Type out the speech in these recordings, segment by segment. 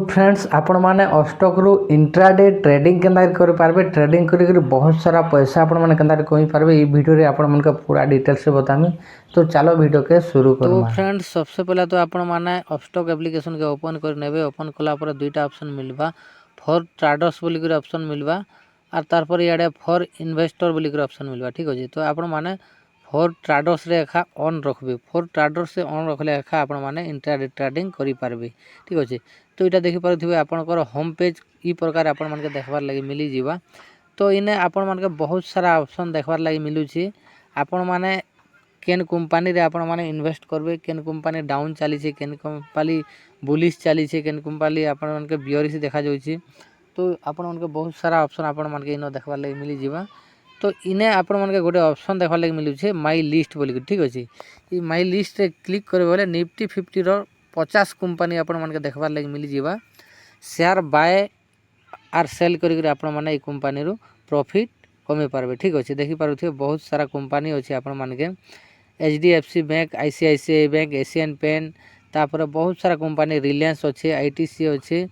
Friends आपण मैंने stock रु इंट्राडे ट्रेडिंग केन्दा कर पारबे ट्रेडिंग करी बहुत सारा पैसा आपण मैंने केन्दा कमी पारबे ई वीडियो रे आपण मन का पूरा डिटेल से बतामी। तो चलो वीडियो के शुरू कर। तो फ्रेंड्स सबसे पहले तो आपण मैंने स्टॉक एप्लीकेशन के ओपन कर नेबे। ओपन कला पर दुईटा ऑप्शन मिलबा, फॉर ट्रेडर्स बोली कर ऑप्शन मिलबा और तार पर याडे फॉर इन्वेस्टर बोली कर ऑप्शन मिलबा। ठीक अछि। तो आपण मैंने फॉर ट्रेडर्स रे एखा ऑन रखबे। फॉर ट्रेडर्स से ऑन रखले एखा आपण मैंने इंट्राडे ट्रेडिंग करि पारबे। ठीक अछि। तो यहाँ देखी पारे आपंकर होम पेज ई प्रकार आपण मन के देखबार लगी मिली जीवा। तो इने आपण मन के बहुत सारा ऑप्शन देखबार लगी मिलुछि। आपण माने केन कंपनी रे आपण माने इन्वेस्ट करबे, केन कंपनी डाउन चली छे, केन कंपनी बुलिश चली छे, केन कंपनी आपण मन के बियरिश देखा जाउछि। तो आपण मन के बहुत सारा ऑप्शन आपण मन के इनो देखबार लगी मिली जीवा। तो इने आपण मन के गोटे ऑप्शन देखबार लगी मिलुछि माई लिस्ट बोली। ठीक अछि। ई माई लिस्ट रे क्लिक करबे बोले निफ्टी 50 रो 50 कंपनी आपण मन के देखबार लगी मिली जीवा। शेयर बाय आर सेल करी आपण माने ई कंपनी रो प्रॉफिट कमे पारबे। ठीक अछि। देखि पारुथिबे बहुत सारा कंपनी अछि आपण मन के HDFC bank, ICICI bank, Asian paint, तापर बहुत सारा कंपनी रिलायंस अछि, आईटीसी अछि,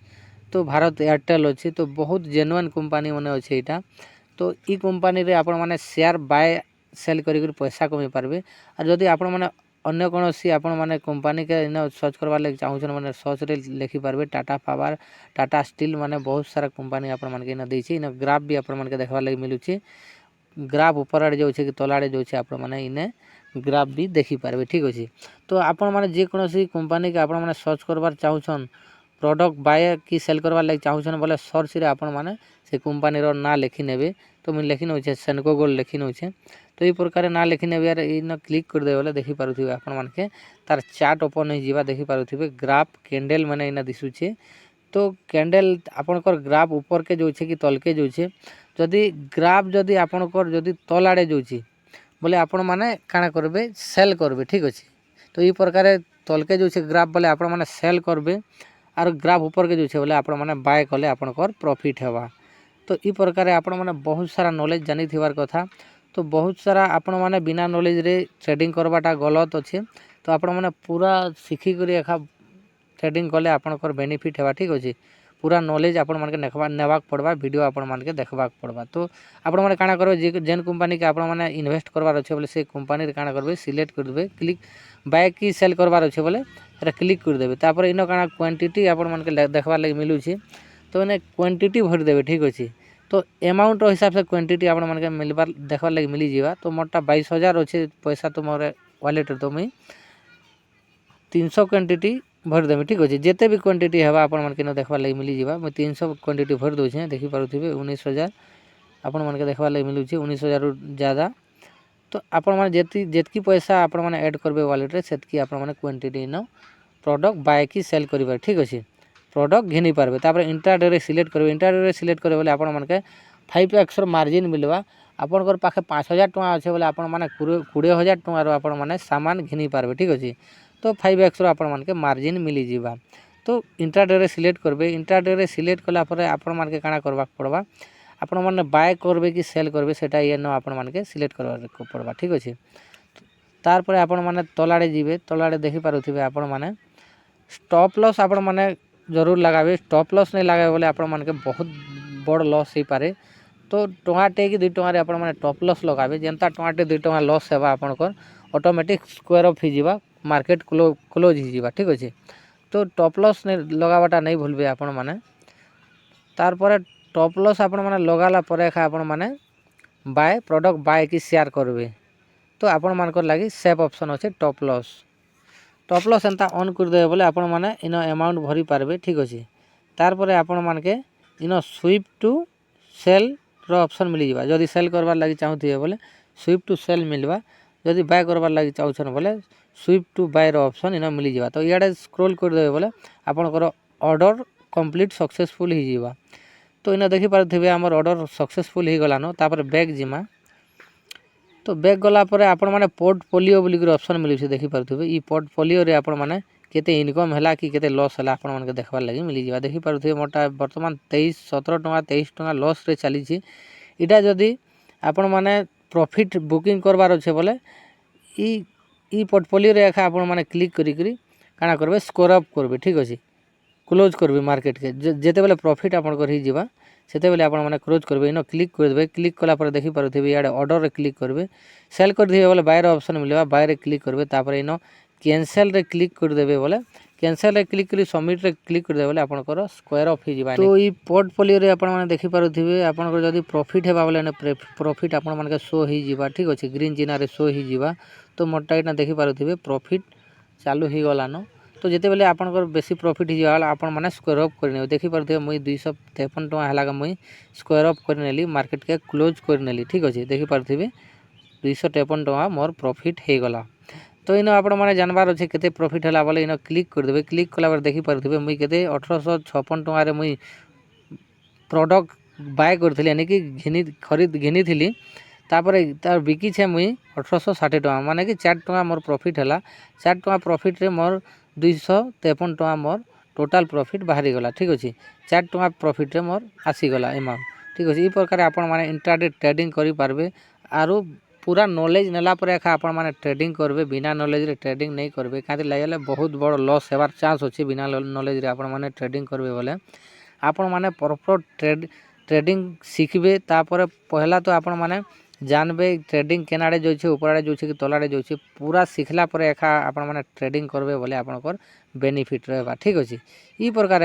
तो भारत एयरटेल अछि। तो बहुत जेन्युइन कंपनी माने अछि एटा। तो ई कंपनी रे आपण माने शेयर बाय सेल करी पैसा कमे पारबे। और जदि आपण माने अन्य कोनोसी आपण माने कंपनी के इन सर्च करबा लागि चाहूछन माने सर्च रे लिखि पारबे टाटा पावर, टाटा स्टील माने बहुत सारा कंपनी आपण मन के इन दैछि। इन ग्राफ भी आपण मन के देखबा लागि मिलुछि। ग्राफ ऊपर आड़े जाउछि कि तल आड़े जाउछि आपण माने इने ग्राफ भी देखि पारबे। ठीक अछि। तो आपण माने जे कोनोसी कंपनी के आपण माने सर्च करबार चाहूछन, प्रोडक्ट बाय की सेल करबा लागि चाहूछन बोले सर्च रे आपण माने से कंपनी रो ना लिखि नेबे। तो मैं लिखि नउछे सेनको गोल्ड लिखि नउछे। तो ई प्रकार ना लिखि नेबे यार इन क्लिक कर दे बोले देखि पारुथिबे आपण मन के तार चार्ट ओपन हो जीवा। देखि पारुथिबे ग्राफ कैंडल माने इना दिसुछे। तो कैंडल आपनकर ग्राफ ऊपर के जोछे कि तल के जोछे, जदि ग्राफ जदि आपनकर जदि तल आड़े जोछी बोले आपण माने काना करबे सेल करबे। ठीक अछि। तो ई प्रकार तल के जोछे ग्राफ बोले आपण माने सेल करबे और ग्राफ ऊपर के जोछे बोले आपण माने बाय कले आपनकर प्रॉफिट हेबा। तो ई प्रकार आपण माने बहुत सारा नॉलेज जानि थिबार कथा। तो बहुत सारा आपण माने बिना नॉलेज रे ट्रेडिंग करबाटा गलत अछि। तो आपण माने पूरा सिखी करी एखा ट्रेडिंग कले आपनकर बेनिफिट हेबा। ठीक अछि। पूरा नॉलेज आपण मन के नेबाक पड़बा, वीडियो आपण मन के देखबाक पड़बा। तो आपण माने काना करबे जेन कंपनी के आपण माने इन्वेस्ट करबार अछि बोले से कंपनी रे काना करबे सिलेक्ट कर देबे। क्लिक बाय की सेल करबार अछि बोले एटा क्लिक कर देबे। तापर इनो काना क्वांटिटी आपण मन के देखबार लागि मिलुछि। तो इने क्वांटिटी भर देबे। ठीक अछि। तो अमाउंट हिसाब से क्वांटिटी आपण मन के मिलबार देखबार लागि मिली जीवा। तो मोटा 22,000 अछि पैसा तो मोर वॉलेट रे। तो मैं 300 क्वांटिटी भर देबे। ठीक अछि। जेते भी क्वांटिटी हेबा आपण मन के न देखबार लागि मिली जीवा। मैं 300 क्वांटिटी भर दउ छे। देखि पारुथिबे 19,000 आपण मन के देखबार लागि मिलुछि। 19,000 रु ज्यादा। तो आपण मन जेतकी पैसा आपण मन ऐड करबे वॉलेट रे सेतकी आपण मन क्वांटिटी न प्रोडक्ट बाय की सेल करिबे। ठीक अछि। प्रोडक्ट घिनी पारबे। तापर इंट्राडे रे सिलेक्ट करबे। इंट्राडे रे सिलेक्ट करे बोले आपण मन के 5x रो मार्जिन मिलबा। आपनकर पाखे 5,000 टका अछि बोले आपण माने 20,000 टका रो आपण माने सामान घिनी पारबे। ठीक अछि। तो 5x रो आपण मन के मार्जिन मिली जीवा। तो इंट्राडे रे सिलेक्ट करबे। इंट्राडे रे सिलेक्ट कला परे आपण मन के काना करबा पड़बा, आपण माने बाय करबे कि सेल करबे सेटा ये न आपण मन के सिलेक्ट करबा पड़बा। ठीक अछि। तार परे आपण माने तलाडे जीवे। तलाडे देखि पारुथिबे आपण माने स्टॉप लॉस आपण माने जरूर लगाबे। स्टॉप लॉस नै लगाबे बोले आपण मन के बहुत बड़ लॉस हे पारे। तो टंगाटे कि 2 टंगा रे आपण माने टॉप लॉस लगाबे। जेंता टंगाटे 2 टंगा लॉस हेबा आपनकर ऑटोमेटिक स्क्वायर ऑफ हि जीवा, मार्केट क्लोज हि जीवा। ठीक अछि। तो टॉप लॉस ने लगाबाटा नहीं भूलबे आपण माने। तार परे टॉप लॉस आपण माने लगाला परे खा आपण माने बाय प्रोडक्ट बाय की शेयर करबे। तो आपण मानकर लागि सेफ ऑप्शन अछि टॉप लॉस। टॉप लॉस एंता ऑन कर देबे बोले आपण माने इन अमाउंट भरी पारबे। ठीक अछि। तार परे आपण मान के इन swipe to sell row option मिली जीवा। जदि सेल करबार लागि चाहूथिबे बोले स्विप टू सेल मिलबा। जदि बाय करबार लागि चाहूछन बोले swipe to buy row option इन मिली जीवा। तो याडे स्क्रॉल कर देबे बोले आपनकर ऑर्डर कंप्लीट सक्सेसफुल हि जीवा। तो इन देखि पारथिबे हमर ऑर्डर सक्सेसफुल हि गलानो। तापर बैक जिमा। तो बैक गला परे आपण माने पोर्टफोलियो बोली कर ऑप्शन मिली छै। देखि पारथिबे ई पोर्टफोलियो रे आपण माने केते इनकम हला कि केते लॉस हला आपण मन के देखबार लागि मिली जीवा। देखि पारथिबे मोटा वर्तमान 17 टका 23 टका लॉस रे चली छी। इटा जदि आपण माने प्रॉफिट बुकिंग करबार अछि बोले ई पोर्टफोलियो रे एखा आपण माने क्लिक करी करी काना करबे स्कोर अप करबे। ठीक अछि। क्लोज करबे मार्केट के जेते बेले प्रॉफिट आपनकर ही जीवा सेते बेले आपण माने क्लोज करबे इनो क्लिक कर देबे क्लिक कला पर देखि पारुथिबे याडे ऑर्डर रे क्लिक करबे सेल कर दिबे बोले बाय रे ऑप्शन मिलबा बाय रे क्लिक करबे तापर इनो कैंसिल रे क्लिक कर देबे बोले कैंसिल रे क्लिक करी सबमिट रे क्लिक कर देबे बोले आपनकर स्क्वायर ऑफ ही जीवा तो ई पोर्टफोलियो रे आपण माने देखि पारुथिबे आपनकर जदी प्रॉफिट हेबा बोले ने प्रॉफिट आपण माने के शो ही जीवा ठीक अछि ग्रीन चिन्ह रे शो ही जीवा तो मोटा इना देखि पारुथिबे प्रॉफिट चालू ही गलानो तो जिते बेले आपनकर बेसी प्रॉफिट ही जाला आपण माने स्क्वायर ऑफ करने देखि पारथे मुई 253 टका हला का मुई स्क्वायर ऑफ करनेली मार्केट के क्लोज करनेली ठीक अछि देखि पारथिबे 253 टका मोर प्रॉफिट हे गला तो इनो आपण माने जानबार अछि केते प्रॉफिट हला बोले इनो क्लिक कर देबे क्लिक कला पर देखि पारथिबे मुई केते 1856 टका रे मुई प्रोडक्ट बाय करथिले यानी कि खरीद घिनी तापर तार बिकी छे मुई 1860 टका माने कि 4 टका मोर प्रॉफिट हला 4 टका प्रॉफिट रे मोर 253 टका मोर टोटल प्रॉफिट बाहरी गला ठीक अछि 4 टका प्रॉफिट रे मोर आसी गला अमाउंट ठीक अछि ई प्रकार आपण माने इंट्राडे ट्रेडिंग करि पारबे आरो पूरा नॉलेज नेला पर एखा आपण माने ट्रेडिंग करबे बिना नॉलेज रे ट्रेडिंग नहीं करबे काते लागले बहुत बड़ लॉस हेबार चांस अछि बिना नॉलेज रे आपण माने ट्रेडिंग करबे बोले आपण माने प्रॉपर ट्रेडिंग सीखबे तापर पहला तो आपण माने जानबे ट्रेडिंग केनाडे जोछि ऊपराडे जोछि कि तलाडे जोछि पूरा सिखला पर एखा आपण माने ट्रेडिंग करबे बोले आपनकर बेनिफिट रहबा ठीक अछि ई प्रकार